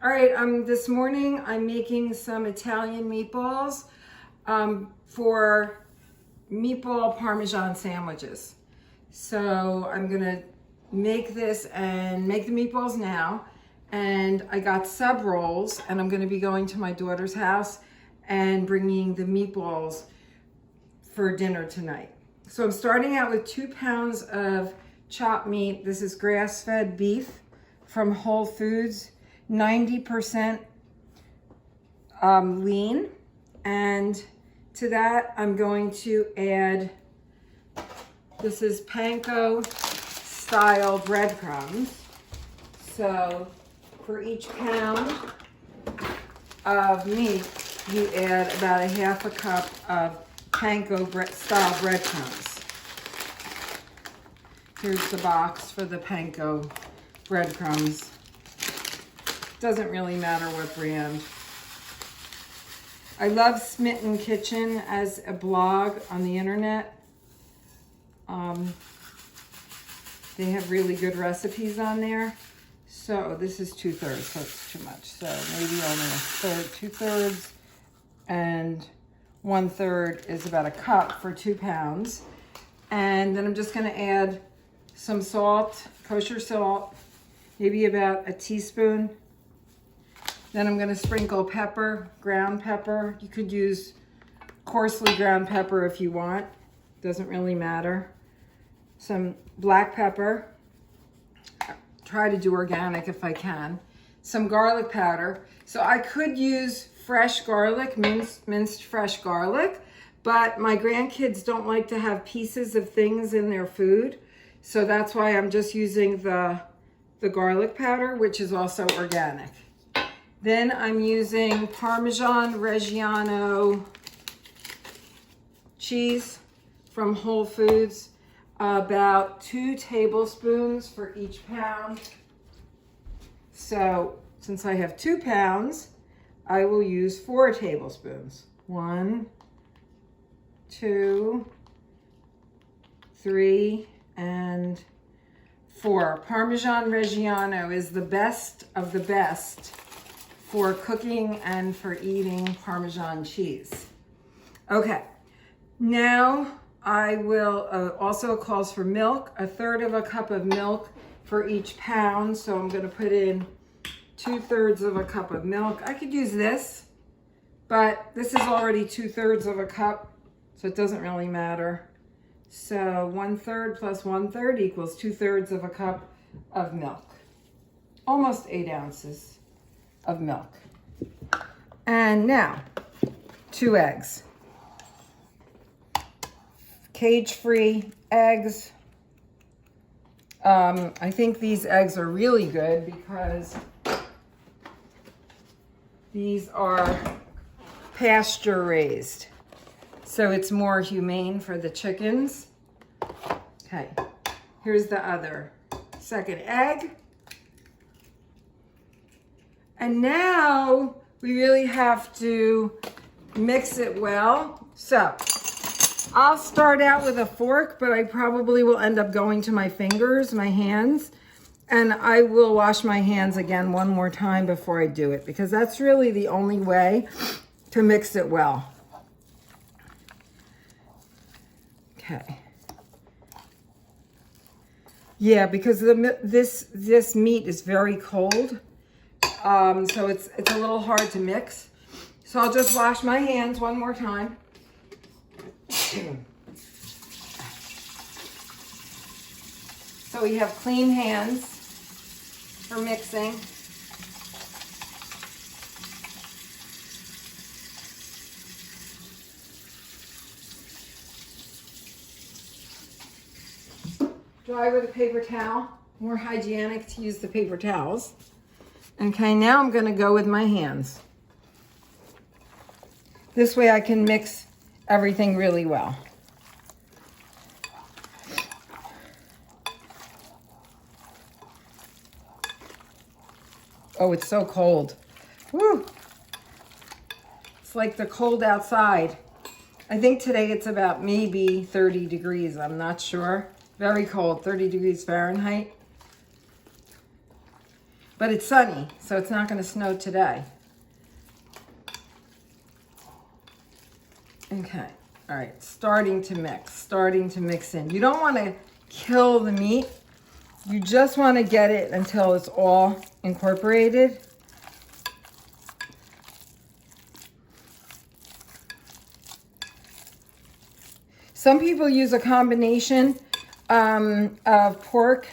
All right, this morning I'm making some Italian meatballs for meatball Parmesan sandwiches. So I'm gonna make this and make the meatballs now. And I got sub rolls and I'm gonna be going to my daughter's house and bringing the meatballs for dinner tonight. So I'm starting out with 2 pounds of chopped meat. This is grass-fed beef from Whole Foods. 90% lean, and to that I'm going to add, this is panko style breadcrumbs. So for each pound of meat you add about a half a cup of panko style breadcrumbs. Here's the box for the panko breadcrumbs. Doesn't really matter what brand. I love Smitten Kitchen as a blog on the internet. They have really good recipes on there. So this is 2/3, so it's too much. So maybe only a third, 2/3, and 1/3 is about a cup for 2 pounds. And then I'm just gonna add some salt, kosher salt, maybe about a teaspoon. Then I'm gonna sprinkle pepper, ground pepper. You could use coarsely ground pepper if you want. Doesn't really matter. Some black pepper. Try to do organic if I can. Some garlic powder. So I could use fresh garlic, minced fresh garlic, but my grandkids don't like to have pieces of things in their food. So that's why I'm just using the garlic powder, which is also organic. Then I'm using Parmesan Reggiano cheese from Whole Foods, about 2 tablespoons for each pound. So since I have 2 pounds, I will use 4 tablespoons. 1, 2, 3, and 4. Parmesan Reggiano is the best of the best for cooking and for eating Parmesan cheese. Okay, now I will, also it calls for milk, 1/3 of a cup of milk for each pound. So I'm gonna put in 2/3 of a cup of milk. I could use this, but this is already 2/3 of a cup, so it doesn't really matter. So 1/3 plus 1/3 equals 2/3 of a cup of milk. Almost 8 ounces of milk. And now 2 eggs. Cage-free eggs. I think these eggs are really good because these are pasture raised. So it's more humane for the chickens. Okay, here's the other second egg. And now we really have to mix it well. So I'll start out with a fork, but I probably will end up going to my fingers, my hands, and I will wash my hands again one more time before I do it, because that's really the only way to mix it well. Okay. Yeah, because this meat is very cold. So it's a little hard to mix. So I'll just wash my hands one more time. So we have clean hands for mixing. Dry with a paper towel. More hygienic to use the paper towels. Okay, now I'm gonna go with my hands. This way I can mix everything really well. Oh, it's so cold. Woo! It's like the cold outside. I think today it's about maybe 30 degrees, I'm not sure. Very cold, 30 degrees Fahrenheit. but it's sunny, so it's not going to snow today. Okay, all right, starting to mix in. You don't want to kill the meat. You just want to get it until it's all incorporated. Some people use a combination of pork.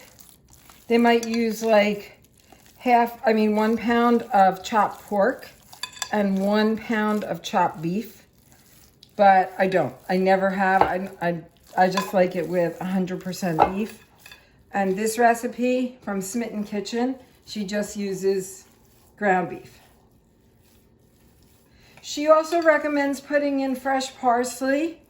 They might use like 1 pound of chopped pork and 1 pound of chopped beef. But I don't. I never have. I just like it with 100% beef. And this recipe from Smitten Kitchen, she just uses ground beef. She also recommends putting in fresh parsley,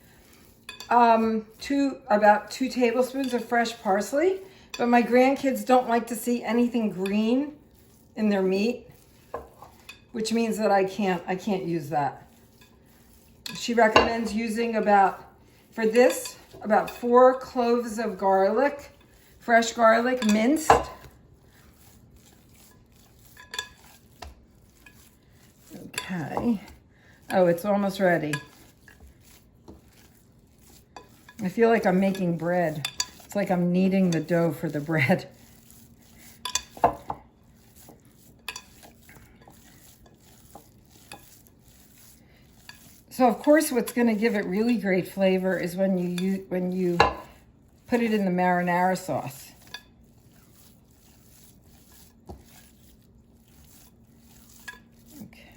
about 2 tablespoons of fresh parsley. But my grandkids don't like to see anything green in their meat, which means that I can't use that. She recommends using about 4 cloves of garlic, fresh garlic, minced. Okay. Oh, it's almost ready. I feel like I'm making bread. It's like I'm kneading the dough for the bread. So of course, what's going to give it really great flavor is when you put it in the marinara sauce. Okay.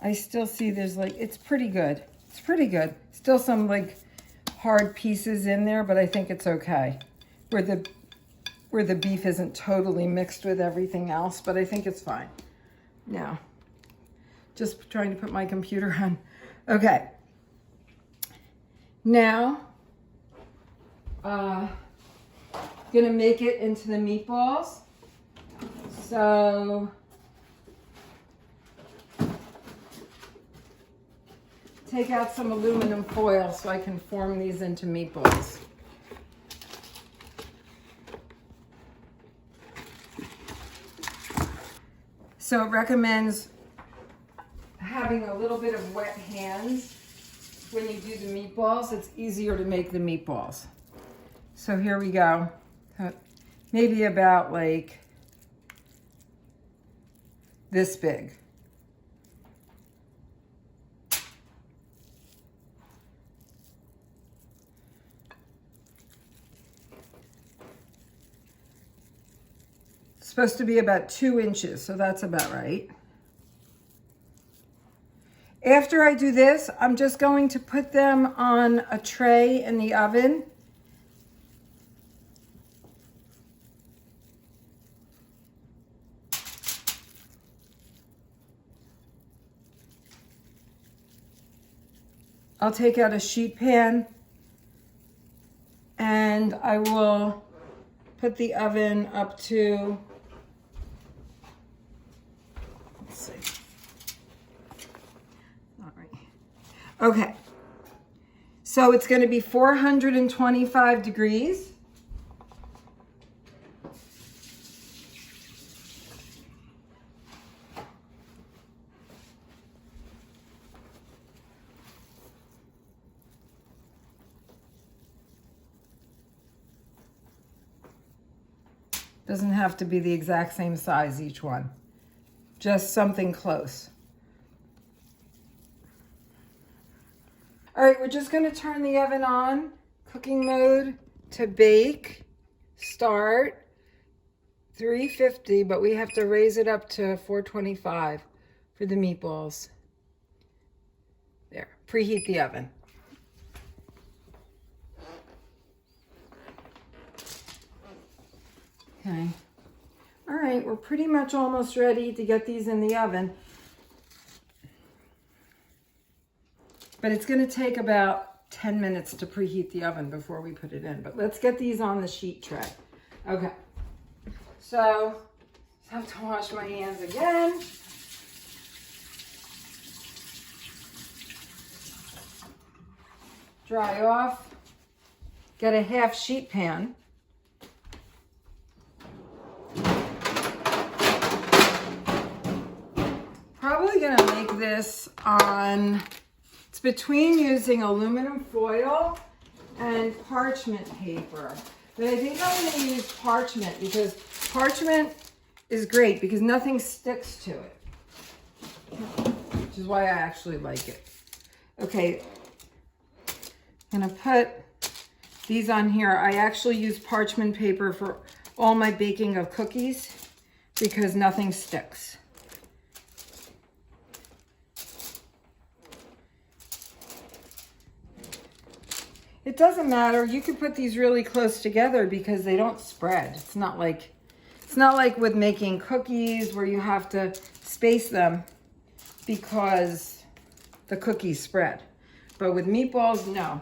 I still see there's it's pretty good. It's pretty good. Still some hard pieces in there, but I think it's okay. Where the beef isn't totally mixed with everything else, but I think it's fine. Now, just trying to put my computer on. Okay. Now, gonna make it into the meatballs. So, take out some aluminum foil so I can form these into meatballs. So it recommends having a little bit of wet hands when you do the meatballs. It's easier to make the meatballs. So here we go. Maybe about this big. Supposed to be about 2 inches, so that's about right. After I do this, I'm just going to put them on a tray in the oven. I'll take out a sheet pan and I will put the oven up to, let's see. All right. Okay. So it's going to be 425 degrees. Doesn't have to be the exact same size, each one. Just something close. All right, we're just gonna turn the oven on, cooking mode to bake, start, 350, but we have to raise it up to 425 for the meatballs. There, preheat the oven. Okay. All right, we're pretty much almost ready to get these in the oven. But it's going to take about 10 minutes to preheat the oven before we put it in. But let's get these on the sheet tray. Okay. So, I have to wash my hands again. dry off. Get a half sheet pan. Probably gonna make this on, it's between using aluminum foil and parchment paper. But I think I'm gonna use parchment because parchment is great because nothing sticks to it, which is why I actually like it. Okay, I'm gonna put these on here. I actually use parchment paper for all my baking of cookies because nothing sticks. It doesn't matter. You can put these really close together because they don't spread. It's not like with making cookies where you have to space them because the cookies spread. But with meatballs, no.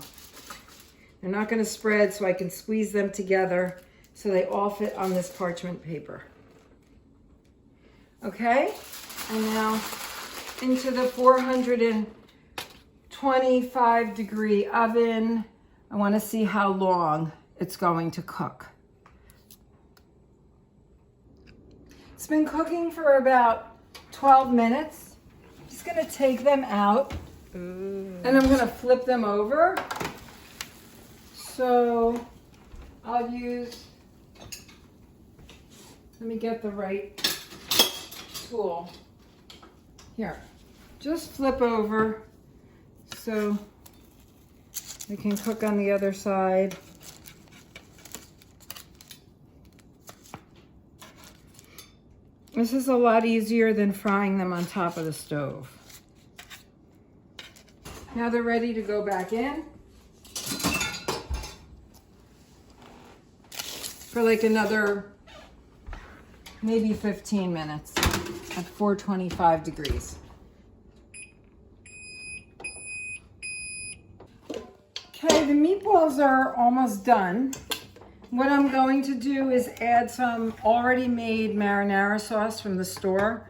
They're not going to spread, so I can squeeze them together so they all fit on this parchment paper. Okay, and now into the 425 degree oven. I want to see how long it's going to cook. It's been cooking for about 12 minutes. I'm just going to take them out and I'm going to flip them over. So I'll use, let me get the right tool. Here, just flip over so they can cook on the other side. This is a lot easier than frying them on top of the stove. Now they're ready to go back in for like another maybe 15 minutes at 425 degrees. Okay, the meatballs are almost done. What I'm going to do is add some already made marinara sauce from the store.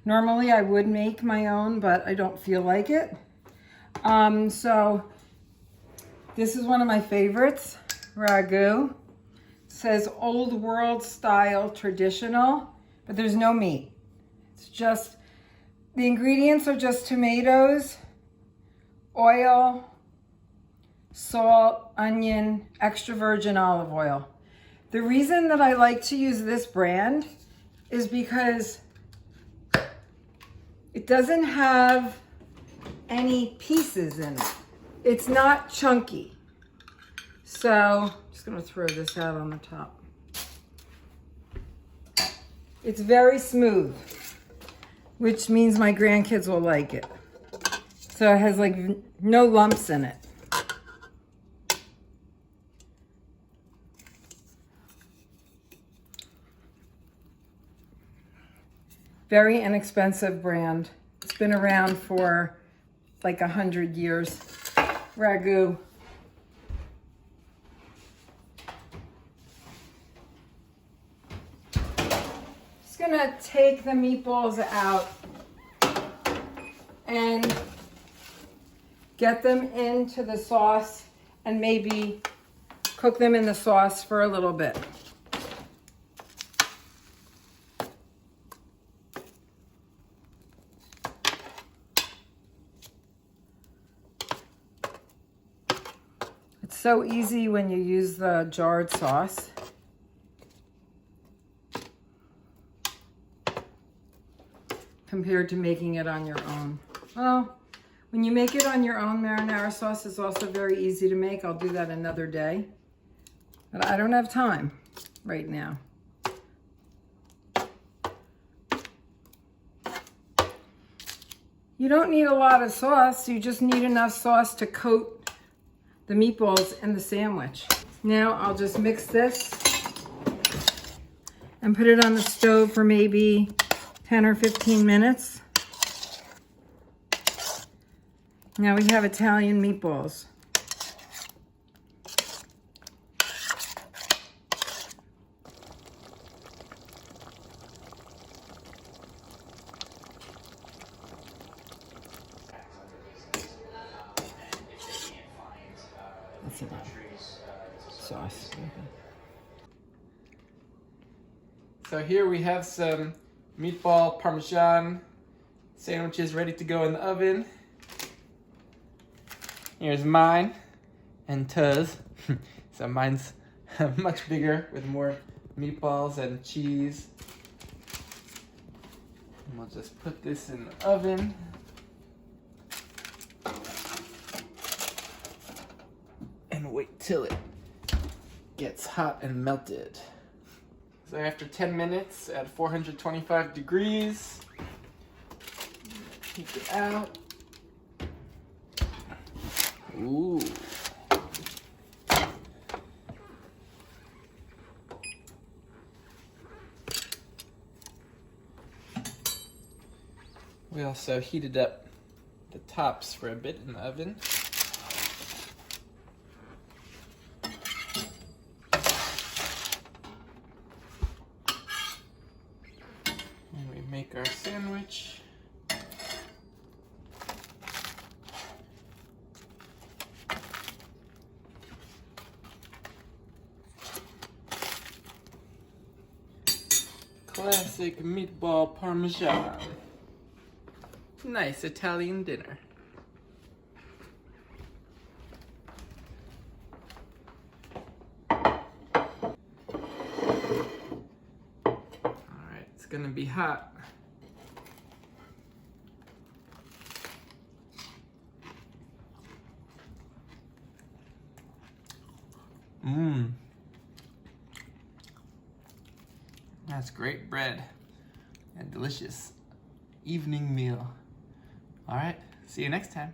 Normally I would make my own, but I don't feel like it. So this is one of my favorites, ragu. It says old world style traditional, but there's no meat. It's just, the ingredients are just tomatoes, oil, salt, onion, extra virgin olive oil. The reason that I like to use this brand is because it doesn't have any pieces in it. It's not chunky. So I'm just gonna throw this out on the top. It's very smooth, which means my grandkids will like it. So it has like no lumps in it. Very inexpensive brand. It's been around for like 100 years. Ragu. Just gonna take the meatballs out and get them into the sauce and maybe cook them in the sauce for a little bit. So easy when you use the jarred sauce. Compared to making it on your own. Well, when you make it on your own, marinara sauce is also very easy to make. I'll do that another day. But I don't have time right now. You don't need a lot of sauce. You just need enough sauce to coat the meatballs in the sandwich. Now I'll just mix this and put it on the stove for maybe 10 or 15 minutes. Now we have Italian meatballs. to that sauce. So here we have some meatball parmesan sandwiches ready to go in the oven. Here's mine and Tuz. So mine's much bigger with more meatballs and cheese. And we'll just put this in the oven. And wait till it gets hot and melted. So after 10 minutes at 425 degrees, take it out. Ooh. We also heated up the tops for a bit in the oven. And we make our sandwich. Classic meatball parmesan. Nice Italian dinner. Alright, it's gonna be hot. Mmm. That's great bread and delicious evening meal. All right, see you next time.